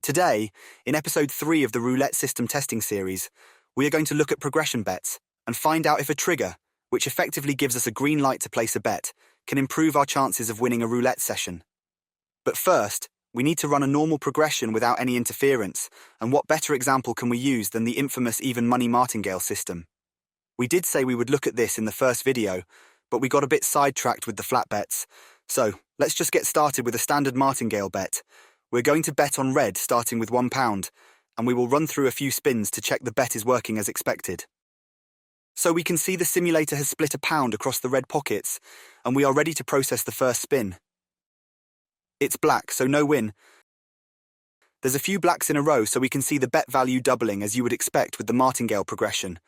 Today, in episode 3 of the Roulette System Testing Series, we are going to look at progression bets and find out if a trigger, which effectively gives us a green light to place a bet, can improve our chances of winning a roulette session. But first, we need to run a normal progression without any interference, and what better example can we use than the infamous even money martingale system? We did say we would look at this in the first video, but we got a bit sidetracked with the flat bets. So, let's just get started with a standard martingale bet. We're going to bet on red starting with £1, and we will run through a few spins to check the bet is working as expected. So we can see the simulator has split £1 across the red pockets, and we are ready to process the first spin. It's black, so no win. There's a few blacks in a row, so we can see the bet value doubling as you would expect with the martingale progression.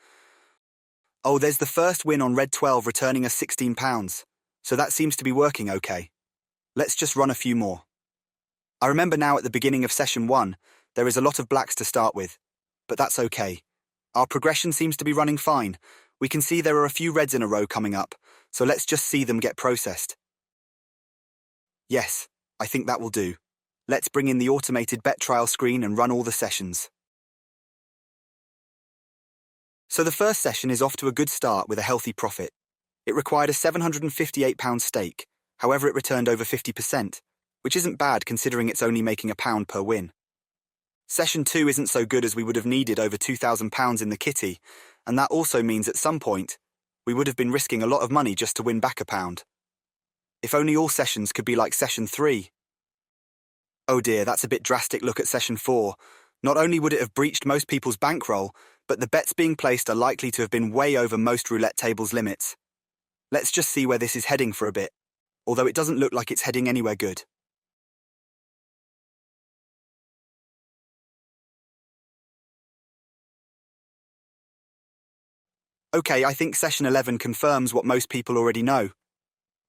Oh, there's the first win on red 12 returning us £16, so that seems to be working okay. Let's just run a few more. I remember now at the beginning of session 1, there is a lot of blacks to start with, but that's okay. Our progression seems to be running fine. We can see there are a few reds in a row coming up, so let's just see them get processed. Yes, I think that will do. Let's bring in the automated bet trial screen and run all the sessions. So the first session is off to a good start with a healthy profit. It required a £758 stake, however it returned over 50%, which isn't bad considering it's only making £1 per win. Session 2 isn't so good as we would have needed over £2,000 in the kitty, and that also means at some point, we would have been risking a lot of money just to win back £1. If only all sessions could be like session 3. Oh dear, that's a bit drastic look at session 4. Not only would it have breached most people's bankroll, but the bets being placed are likely to have been way over most roulette tables' limits. Let's just see where this is heading for a bit, although it doesn't look like it's heading anywhere good. Okay, I think session 11 confirms what most people already know.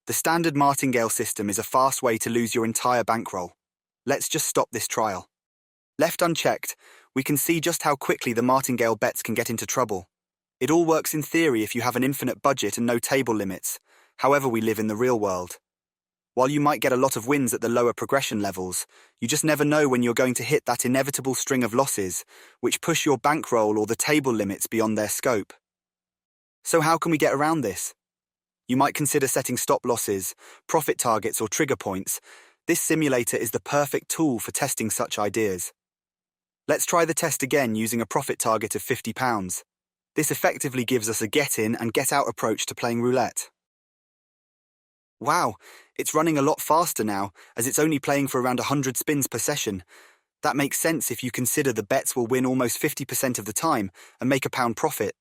The standard martingale system is a fast way to lose your entire bankroll. Let's just stop this trial. Left unchecked, we can see just how quickly the martingale bets can get into trouble. It all works in theory if you have an infinite budget and no table limits. However, we live in the real world. While you might get a lot of wins at the lower progression levels, you just never know when you're going to hit that inevitable string of losses, which push your bankroll or the table limits beyond their scope. So how can we get around this? You might consider setting stop losses, profit targets, or trigger points. This simulator is the perfect tool for testing such ideas. Let's try the test again using a profit target of £50. This effectively gives us a get-in and get-out approach to playing roulette. Wow, it's running a lot faster now, as it's only playing for around 100 spins per session. That makes sense if you consider the bets will win almost 50% of the time and make £1 profit.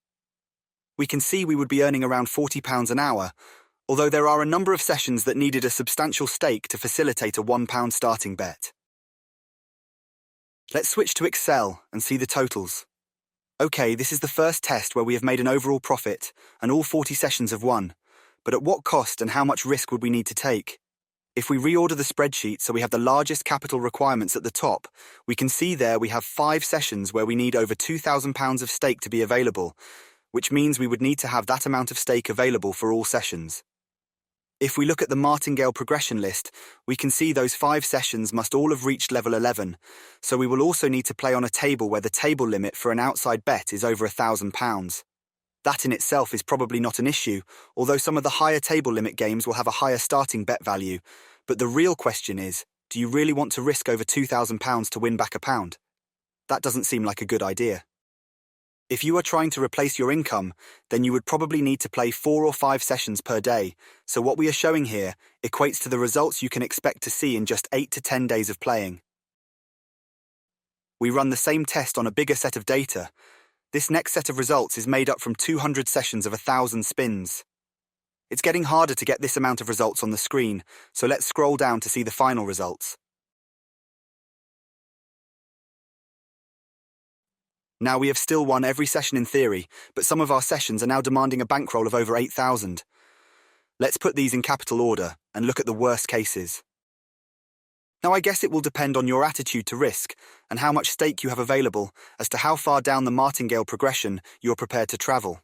We can see we would be earning around £40 an hour, although there are a number of sessions that needed a substantial stake to facilitate a £1 starting bet. Let's switch to Excel and see the totals. Okay, this is the first test where we have made an overall profit and all 40 sessions have won, but at what cost and how much risk would we need to take? If we reorder the spreadsheet so we have the largest capital requirements at the top, we can see there we have 5 sessions where we need over £2,000 of stake to be available, which means we would need to have that amount of stake available for all sessions. If we look at the martingale progression list, we can see those 5 sessions must all have reached level 11, so we will also need to play on a table where the table limit for an outside bet is over £1,000. That in itself is probably not an issue, although some of the higher table limit games will have a higher starting bet value, but the real question is, do you really want to risk over £2,000 to win back £1? That doesn't seem like a good idea. If you are trying to replace your income, then you would probably need to play 4 or 5 sessions per day, so what we are showing here equates to the results you can expect to see in just 8 to 10 days of playing. We run the same test on a bigger set of data. This next set of results is made up from 200 sessions of 1,000 spins. It's getting harder to get this amount of results on the screen, so let's scroll down to see the final results. Now we have still won every session in theory, but some of our sessions are now demanding a bankroll of over 8,000. Let's put these in capital order and look at the worst cases. Now I guess it will depend on your attitude to risk and how much stake you have available as to how far down the martingale progression you're prepared to travel.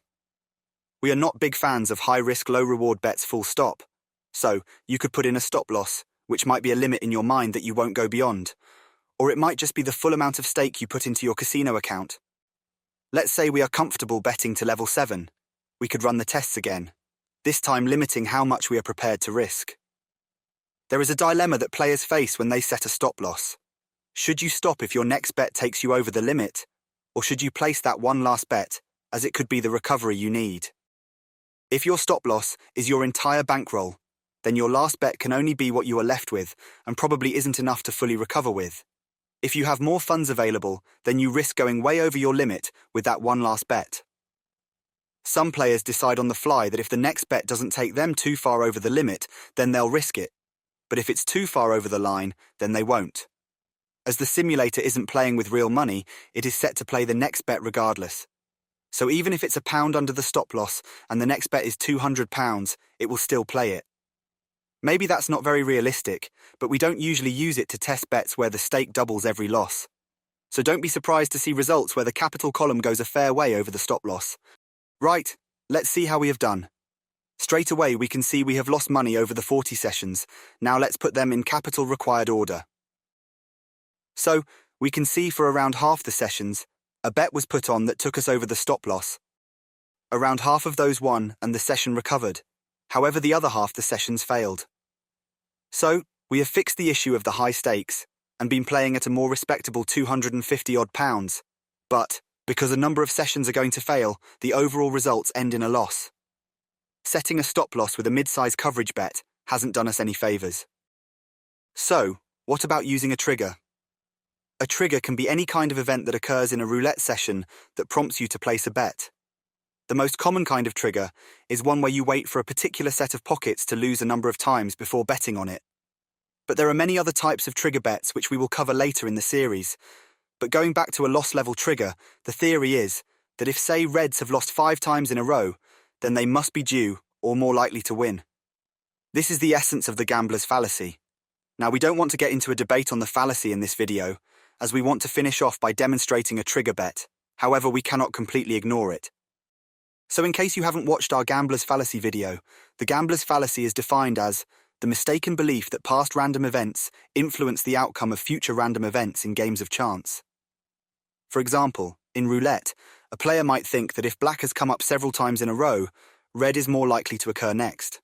We are not big fans of high-risk, low-reward bets full stop, so you could put in a stop loss, which might be a limit in your mind that you won't go beyond. Or it might just be the full amount of stake you put into your casino account. Let's say we are comfortable betting to level 7. We could run the tests again, this time limiting how much we are prepared to risk. There is a dilemma that players face when they set a stop loss. Should you stop if your next bet takes you over the limit, or should you place that one last bet, as it could be the recovery you need? If your stop loss is your entire bankroll, then your last bet can only be what you are left with and probably isn't enough to fully recover with. If you have more funds available, then you risk going way over your limit with that one last bet. Some players decide on the fly that if the next bet doesn't take them too far over the limit, then they'll risk it. But if it's too far over the line, then they won't. As the simulator isn't playing with real money, it is set to play the next bet regardless. So even if it's £1 under the stop loss and the next bet is £200, it will still play it. Maybe that's not very realistic, but we don't usually use it to test bets where the stake doubles every loss. So don't be surprised to see results where the capital column goes a fair way over the stop loss. Right, let's see how we have done. Straight away we can see we have lost money over the 40 sessions. Now let's put them in capital required order. So, we can see for around half the sessions, a bet was put on that took us over the stop loss. Around half of those won and the session recovered. However, the other half the sessions failed. So, we have fixed the issue of the high stakes and been playing at a more respectable £250 odd. But, because a number of sessions are going to fail, the overall results end in a loss. Setting a stop loss with a mid-size coverage bet hasn't done us any favours. So, what about using a trigger? A trigger can be any kind of event that occurs in a roulette session that prompts you to place a bet. The most common kind of trigger is one where you wait for a particular set of pockets to lose a number of times before betting on it. But there are many other types of trigger bets which we will cover later in the series. But going back to a loss level trigger, the theory is that if, say, Reds have lost 5 times in a row, then they must be due or more likely to win. This is the essence of the gambler's fallacy. Now, we don't want to get into a debate on the fallacy in this video, as we want to finish off by demonstrating a trigger bet. However, we cannot completely ignore it. So in case you haven't watched our gambler's fallacy video, the gambler's fallacy is defined as the mistaken belief that past random events influence the outcome of future random events in games of chance. For example, in roulette, a player might think that if black has come up several times in a row, red is more likely to occur next.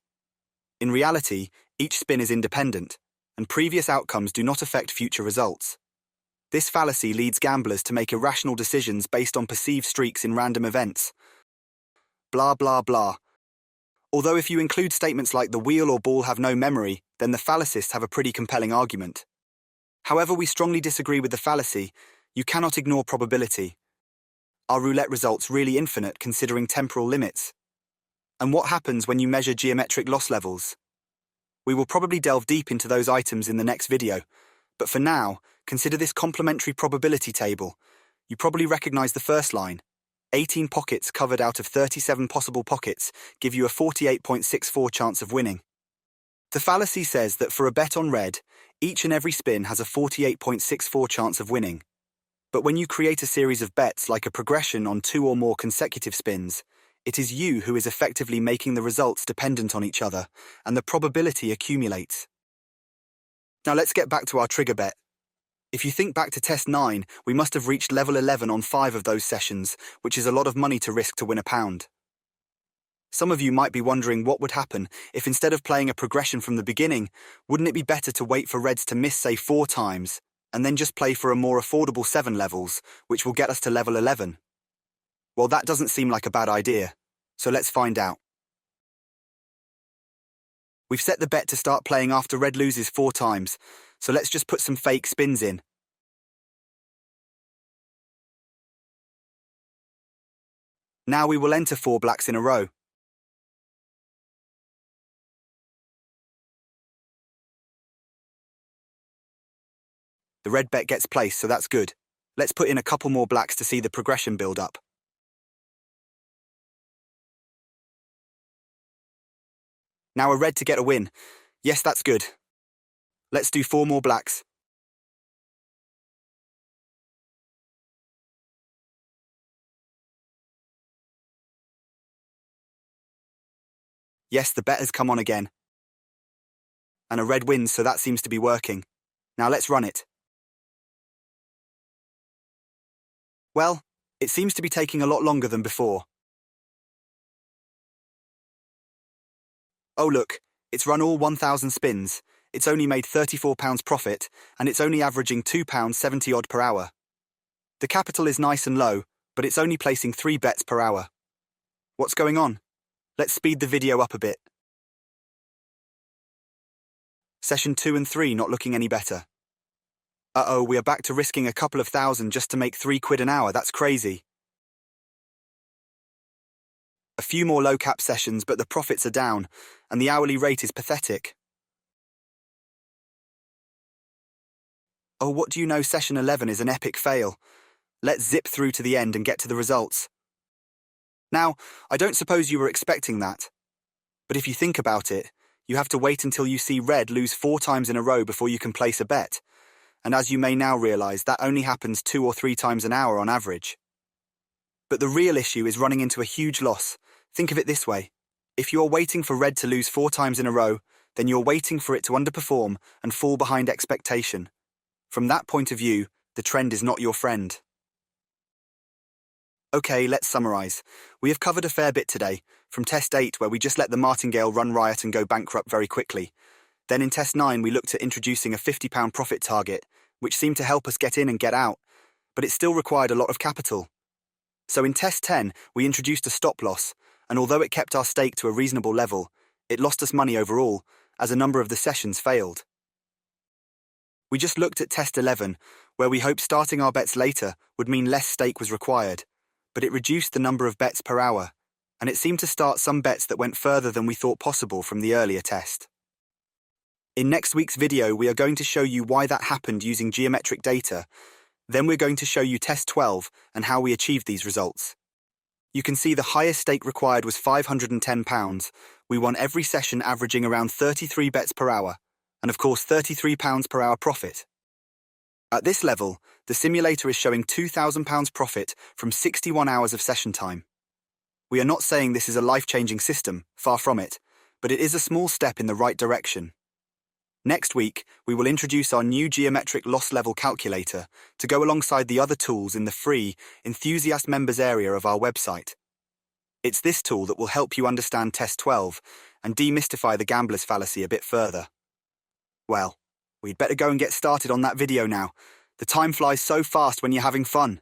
In reality, each spin is independent, and previous outcomes do not affect future results. This fallacy leads gamblers to make irrational decisions based on perceived streaks in random events. Blah, blah, blah. Although if you include statements like the wheel or ball have no memory, then the fallacists have a pretty compelling argument. However, we strongly disagree with the fallacy. You cannot ignore probability. Are roulette results really infinite considering temporal limits? And what happens when you measure geometric loss levels? We will probably delve deep into those items in the next video, but for now, consider this complementary probability table. You probably recognize the first line. 18 pockets covered out of 37 possible pockets give you a 48.64 chance of winning. The fallacy says that for a bet on red, each and every spin has a 48.64 chance of winning. But when you create a series of bets like a progression on 2 or more consecutive spins, it is you who is effectively making the results dependent on each other, and the probability accumulates. Now let's get back to our trigger bet. If you think back to test 9, we must have reached level 11 on 5 of those sessions, which is a lot of money to risk to win £1. Some of you might be wondering what would happen if instead of playing a progression from the beginning, wouldn't it be better to wait for Reds to miss, say, 4 times, and then just play for a more affordable 7 levels, which will get us to level 11? Well, that doesn't seem like a bad idea, so let's find out. We've set the bet to start playing after Red loses 4 times, so let's just put some fake spins in. Now we will enter 4 blacks in a row. The red bet gets placed, so that's good. Let's put in a couple more blacks to see the progression build up. Now a red to get a win. Yes, that's good. Let's do 4 more blacks. Yes, the bet has come on again. And a red wins, so that seems to be working. Now let's run it. Well, it seems to be taking a lot longer than before. Oh look, it's run all 1,000 spins, it's only made £34 profit, and it's only averaging £2.70 odd per hour. The capital is nice and low, but it's only placing 3 bets per hour. What's going on? Let's speed the video up a bit. Session 2 and 3 not looking any better. Uh-oh, we are back to risking a couple of thousand just to make £3 an hour, that's crazy. A few more low-cap sessions, but the profits are down, and the hourly rate is pathetic. Oh, what do you know, session 11 is an epic fail. Let's zip through to the end and get to the results. Now, I don't suppose you were expecting that. But if you think about it, you have to wait until you see red lose 4 times in a row before you can place a bet. And as you may now realise, that only happens 2 or 3 times an hour on average. But the real issue is running into a huge loss. Think of it this way. If you're waiting for red to lose 4 times in a row, then you're waiting for it to underperform and fall behind expectation. From that point of view, the trend is not your friend. Okay, let's summarise. We have covered a fair bit today, from Test 8 where we just let the Martingale run riot and go bankrupt very quickly. Then in Test 9 we looked at introducing a £50 profit target, which seemed to help us get in and get out, but it still required a lot of capital. So in Test 10 we introduced a stop loss, and although it kept our stake to a reasonable level, it lost us money overall, as a number of the sessions failed. We just looked at Test 11, where we hoped starting our bets later would mean less stake was required, but it reduced the number of bets per hour, and it seemed to start some bets that went further than we thought possible from the earlier test. In next week's video, we are going to show you why that happened using geometric data. Then we're going to show you Test 12 and how we achieved these results. You can see the highest stake required was £510. We won every session averaging around 33 bets per hour, and of course £33 per hour profit. At this level, the simulator is showing £2,000 profit from 61 hours of session time. We are not saying this is a life-changing system, far from it, but it is a small step in the right direction. Next week, we will introduce our new geometric loss level calculator to go alongside the other tools in the free Enthusiast Members area of our website. It's this tool that will help you understand Test 12 and demystify the gambler's fallacy a bit further. Well, we'd better go and get started on that video now. The time flies so fast when you're having fun.